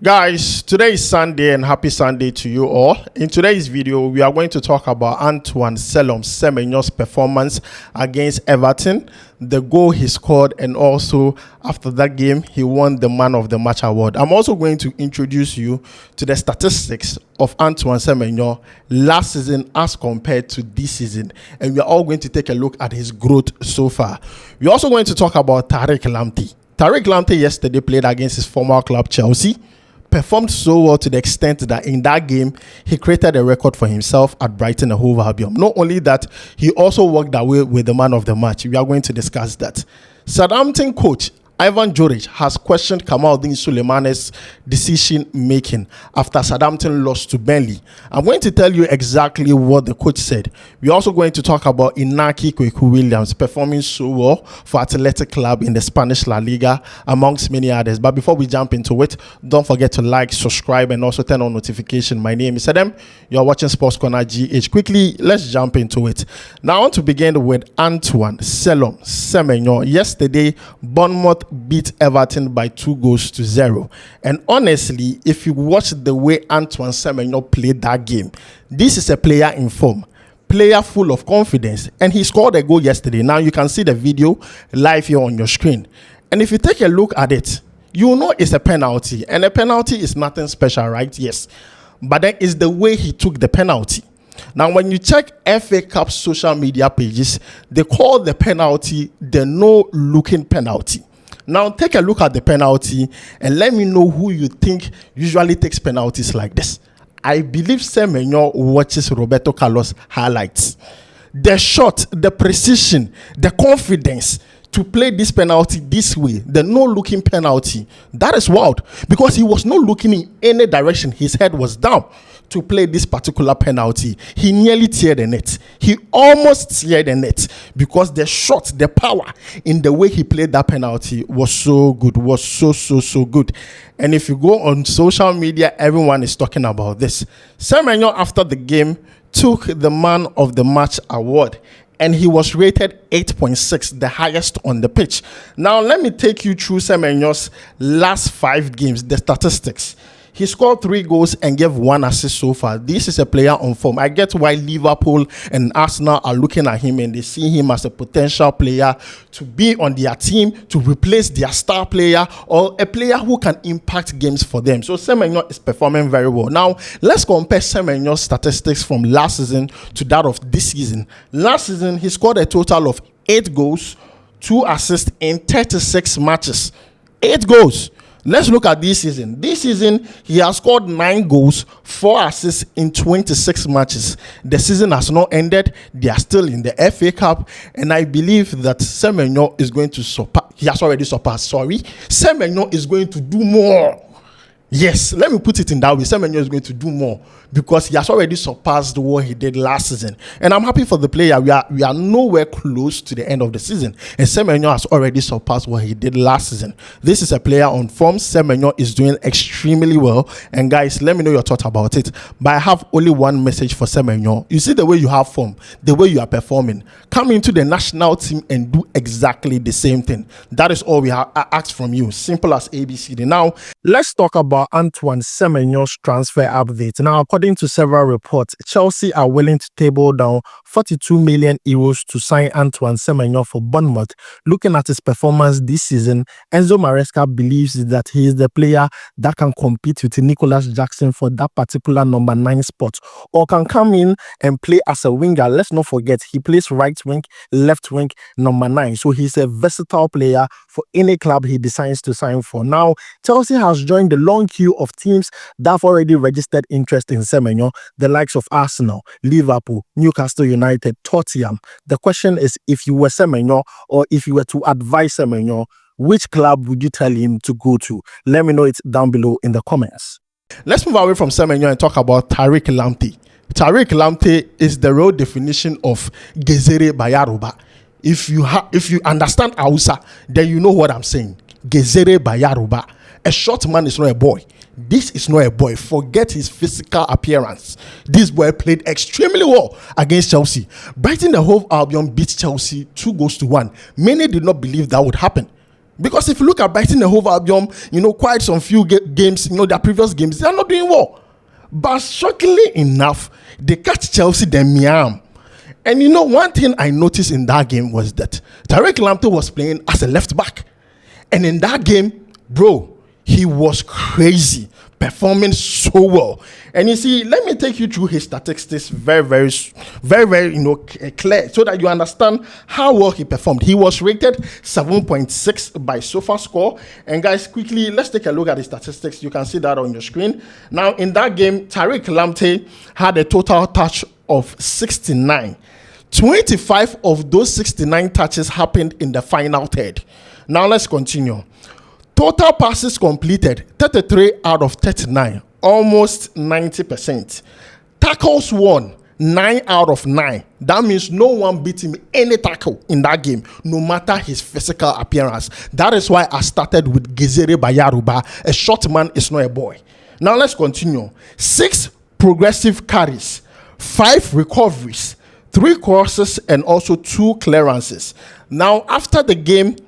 Guys, today is Sunday and happy Sunday to you all. In today's video, we are going to talk about Antoine Semenyo's performance against Everton, the goal he scored, and also after that game, he won the Man of the Match award. I'm also going to introduce you to the statistics of Antoine Semenyo last season as compared to this season, and we are all going to take a look at his growth so far. We're also going to talk about Tariq Lamptey. Tariq Lamptey yesterday played against his former club Chelsea, performed so well to the extent that in that game, he created a record for himself at Brighton and Hove Albion. Not only that, he also walked away with the Man of the Match. We are going to discuss that. Southampton coach Juric has questioned Kamaldeen Sulemana's decision making after Southampton lost to Burnley. I'm going to tell you exactly what the coach said. We're also going to talk about Inaki Williams performing so well for Athletic Club in the Spanish La Liga, amongst many others. But before we jump into it, don't forget to like, subscribe, and also turn on notification. My name is Adam. You're watching SportsCornerGH. Quickly, let's jump into it. Now, I want to begin with Antoine Semenyo. Yesterday, Bournemouth beat Everton by 2-0. And honestly, if you watch the way Antoine Semenyo played that game, this is a player in form, player full of confidence, and he scored a goal yesterday. Now you can see the video live here on your screen, and if you take a look at it, you know it's a penalty, and a penalty is nothing special, right? Yes, but then it's the way he took the penalty. Now, when you check FA Cup social media pages, they call the penalty the no-looking penalty. Now, take a look at the penalty and let me know who you think usually takes penalties like this. I believe Semenyo watches Roberto Carlos highlights. The shot, the precision, the confidence to play this penalty this way, the no-looking penalty, that is wild, because he was not looking in any direction. His head was down to play this particular penalty. He nearly teared the net. He almost teared the net because the shot, the power in the way he played that penalty was so good, was so good. And if you go on social media, everyone is talking about this. Semenyo, after the game, took the Man of the Match award, and he was rated 8.6, the highest on the pitch. Now, let me take you through Semenyo's last 5 games, the statistics. He scored 3 goals and gave 1 assist so far. This is a player on form. I get why Liverpool and Arsenal are looking at him and they see him as a potential player to be on their team, to replace their star player, or a player who can impact games for them. So Semenyo is performing very well. Now, let's compare Semenyo's statistics from last season to that of this season. Last season, he scored a total of 8 goals, 2 assists in 36 matches. 8 goals. Let's look at this season. This season, he has scored 9 goals, 4 assists in 26 matches. The season has not ended. They are still in the FA Cup. And I believe that Semenyo is going to surpass. He has already surpassed, Semenyo is going to do more. Yes, let me put it in that way. Semenyo is going to do more because he has already surpassed what he did last season. And I'm happy for the player. We are nowhere close to the end of the season. And Semenyo has already surpassed what he did last season. This is a player on form. Semenyo is doing extremely well. And guys, let me know your thought about it. But I have only one message for Semenyo. You see the way you have form, the way you are performing. Come into the national team and do exactly the same thing. That is all we have asked from you. Simple as ABCD. Now, let's talk about Antoine Semenyo's transfer update. Now, according to several reports, Chelsea are willing to table down 42 million euros to sign Antoine Semenyo for Bournemouth. Looking at his performance this season, Enzo Maresca believes that he is the player that can compete with Nicholas Jackson for that particular number 9 spot, or can come in and play as a winger. Let's not forget, he plays right wing, left wing, number 9. So he's a versatile player for any club he decides to sign for. Now, Chelsea has joined the long queue of teams that have already registered interest in Semenyo, the likes of Arsenal, Liverpool, Newcastle United, Tottenham. The question is, if you were Semenyo, or if you were to advise Semenyo, which club would you tell him to go to? Let me know it down below in the comments. Let's move away from Semenyo and talk about Tariq Lamptey. Tariq Lamptey is the real definition of Gezere Bayaruba. If you understand Hausa, then you know what I'm saying. Gezere Bayaruba. A short man is not a boy. This is not a boy. Forget his physical appearance. This boy played extremely well against Chelsea. Brighton and Hove Albion beat Chelsea 2-1. Many did not believe that would happen. Because if you look at Brighton and Hove Albion, quite some few games, their previous games, they are not doing well. But shockingly enough, they catch Chelsea, then Miam. And one thing I noticed in that game was that Tariq Lamptey was playing as a left back. And in that game, bro, he was crazy, performing so well. And you see, let me take you through his statistics very, very, clear so that you understand how well he performed. He was rated 7.6 by SofaScore. And guys, quickly, let's take a look at the statistics. You can see that on your screen. Now, in that game, Tariq Lamptey had a total touch of 69. 25 of those 69 touches happened in the final third. Now, let's continue. Total passes completed, 33 out of 39, almost 90%. Tackles won, 9 out of 9. That means no one beat him any tackle in that game, no matter his physical appearance. That is why I started with Gezere Bayaruba. A short man is not a boy. Now let's continue. 6 progressive carries, 5 recoveries, 3 crosses, and also 2 clearances. Now, after the game,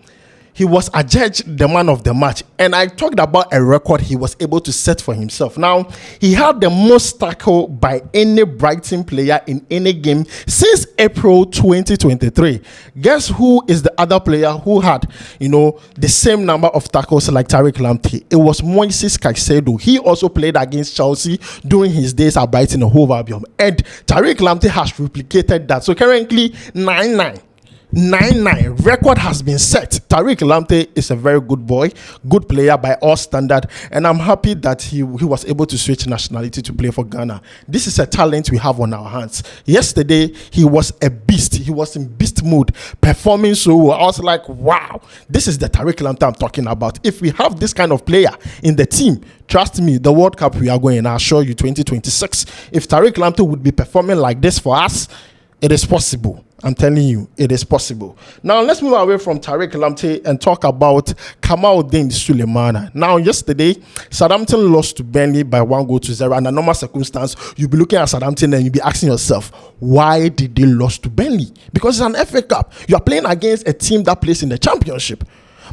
he was adjudged the man of the match. And I talked about a record he was able to set for himself. Now, he had the most tackle by any Brighton player in any game since April 2023. Guess who is the other player who had, the same number of tackles like Tariq Lamptey? It was Moises Caicedo. He also played against Chelsea during his days at Brighton and Hove Albion. And Tariq Lamptey has replicated that. So currently, 9-9 record has been set. Tariq Lamptey is a very good boy, good player by all standard, and I'm happy that he was able to switch nationality to play for Ghana. This is a talent we have on our hands. Yesterday, he was a beast. He was in beast mood, performing so well. I was like, wow, this is the Tariq Lamptey I'm talking about. If we have this kind of player in the team, trust me, the World Cup we are going, I'll show you 2026. If Tariq Lamptey would be performing like this for us, it is possible. I'm telling you, it is possible. Now, let's move away from Tariq Lamptey and talk about Kamaldeen Sulemana. Now, yesterday, Southampton lost to Burnley by 1-0. Under normal circumstance, you'll be looking at Southampton and you'll be asking yourself, why did they lose to Burnley? Because it's an FA Cup. You are playing against a team that plays in the Championship.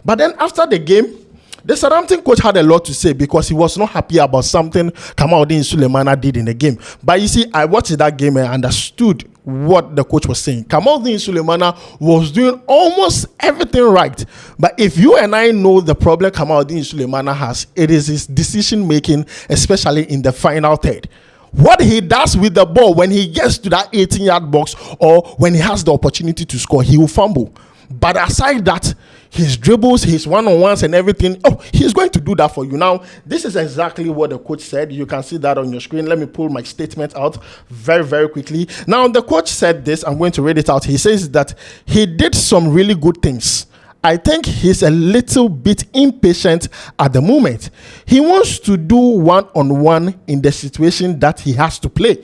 But then after the game, the Southampton coach had a lot to say because he was not happy about something Kamaldeen Sulemana did in the game. But you see, I watched that game and understood what the coach was saying. Kamaldeen Sulemana was doing almost everything right. But if you and I know the problem Kamaldeen Sulemana has, it is his decision making, especially in the final third. What he does with the ball when he gets to that 18-yard box or when he has the opportunity to score, he will fumble. But aside that, his dribbles, his one-on-ones and everything, he's going to do that for you. Now, this is exactly what the coach said. You can see that on your screen. Let me pull my statement out very, very quickly. Now, the coach said this. I'm going to read it out. He says that he did some really good things. I think he's a little bit impatient at the moment. He wants to do one-on-one in the situation that he has to play.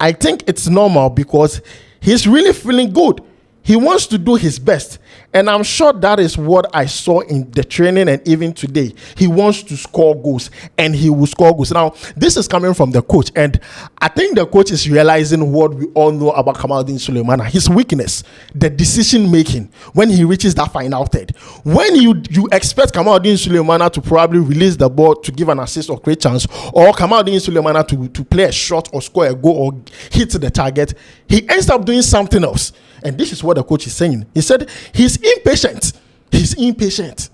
I think it's normal because he's really feeling good. He wants to do his best. And I'm sure that is what I saw in the training and even today. He wants to score goals and he will score goals. Now, this is coming from the coach. And I think the coach is realizing what we all know about Kamaldeen Sulemana. His weakness, the decision making when he reaches that final third. When you expect Kamaldeen Sulemana to probably release the ball to give an assist or create chance, or Kamaldeen Sulemana to play a shot or score a goal or hit the target, he ends up doing something else. And this is what the coach is saying. He said he's impatient. He's impatient.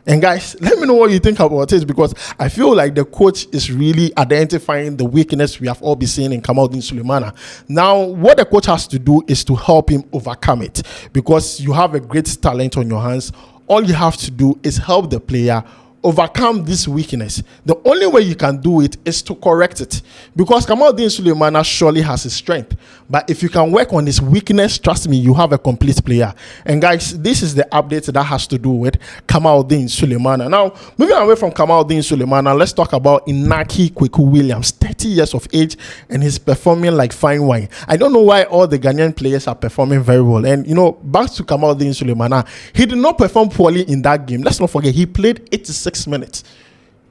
And guys, let me know what you think about this, because I feel like the coach is really identifying the weakness we have all been seeing in Kamaldeen Sulemana. Now, what the coach has to do is to help him overcome it, because you have a great talent on your hands. All you have to do is help the player overcome this weakness. The only way you can do it is to correct it, because Kamaldeen Sulemana surely has his strength, but if you can work on his weakness, trust me, you have a complete player. And guys, this is the update that has to do with Kamaldeen Sulemana. Now, moving away from Kamaldeen Sulemana, let's talk about Inaki Williams, 30 years of age, and he's performing like fine wine. I don't know why all the Ghanaian players are performing very well. And back to Kamaldeen Sulemana, he did not perform poorly in that game. Let's not forget, he played 86 minutes.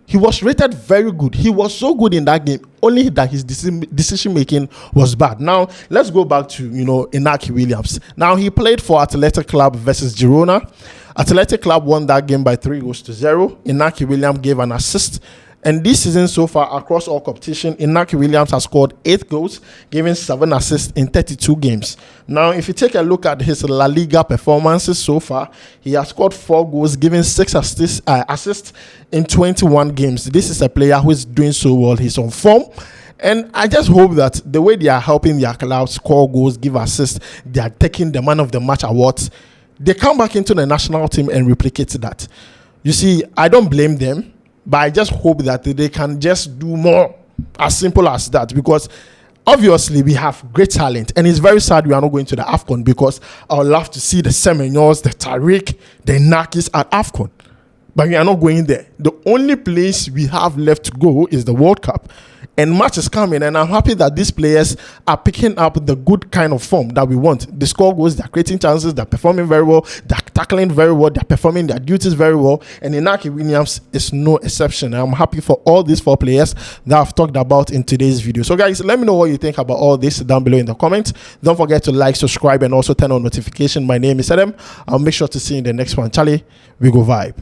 He was rated very good. He was so good in that game, only that his decision making was bad. Now, let's go back to Inaki Williams. Now, he played for Athletic Club versus Girona. Athletic Club won that game by 3-0. Inaki Williams gave an assist. And this season so far, across all competition, Inaki Williams has scored 8 goals, giving 7 assists in 32 games. Now, if you take a look at his La Liga performances so far, he has scored 4 goals, giving 6 assists in 21 games. This is a player who is doing so well. He's on form. And I just hope that the way they are helping their club score goals, give assists, they are taking the Man of the Match awards, they come back into the national team and replicate that. You see, I don't blame them. But I just hope that they can just do more, as simple as that, because obviously we have great talent, and it's very sad we are not going to the AFCON, because I would love to see the Semenyos, the Tariq, the Inakis at AFCON, but we are not going there. The only place we have left to go is the World Cup, and match is coming, and I'm happy that these players are picking up the good kind of form that we want. They score goals, they're creating chances, they're performing very well, they're tackling very well, they're performing their duties very well, and Inaki Williams is no exception. I'm happy for all these 4 players that I've talked about in today's video. So guys, let me know what you think about all this down below in the comments. Don't forget to like, subscribe, and also turn on notification. My name is Adam. I'll make sure to see you in the next one. Charlie, we go vibe.